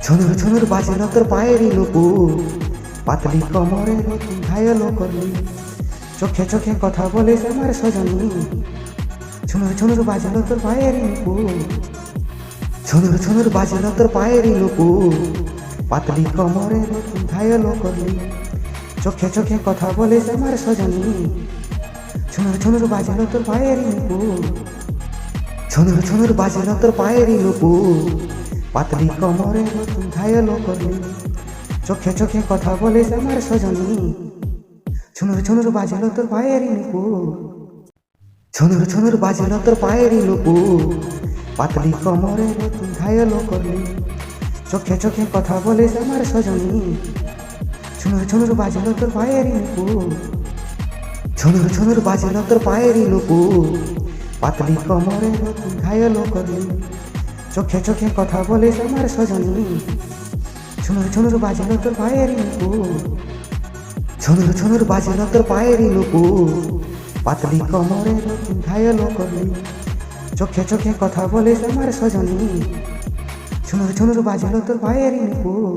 ঝুনুর ঝুনুর বাজলো তোর পায়েরই নুপুর, পাতলি কোমরে তুই ঘায়লো করলি, চোখে চোখে কথা বলিস আমার সজনী। ঝুনুর ঝুনুর বাজলো তোর পায়েরই নুপুর, ঝুনুর ঝুনুর বাজলো তোর পায়েরই নুপুর, পাতলি কোমরে তুই ঘায়লো করলি, চোখে চোখে কথা বলিস আমার সজনী। ঝুনুর ঝুনুর বাজলো তোর পায়েরই নুপুর, ঝুনুর ঝুনুর বাজলো তোর পায়েরই নুপুর, পাতলি কোমরে তুই ঘায়লো করলি, চোখে চোখে কথা বলিস আমার সজনী। ঝুনুর ঝুনুর বাজলো তোর পায়েরই নুপুর, ঝুনুর ঝুনুর বাজলো তোর পায়েরই নুপুর, পাতলি কোমরে তুই ঘায়লো করলি, চোখে চোখে কথা বলিস আমার সজনী। ঝুনুর ঝুনুর বাজলো তোর পায়েরই নুপুর, ঝুনুর ঝুনুর বাজলো তোর পায়েরই নুপুর, পাতলি কোমরে তুই ঘায়লো করলি, চোখে চোখে কথা বলিস আমার সজনী। ঝুনুর ঝুনুর বাজলো তোর পায়েরই নুপুর, ঝুনুর ঝুনুর বাজলো তোর পায়েরই নুপুর, পাতলি কোমরে তুই ঘায়লো করলি, চোখে চোখে কথা বলিস আমার সজনী। ঝুনুর ঝুনুর বাজলো তোর পায়েরই নুপুর।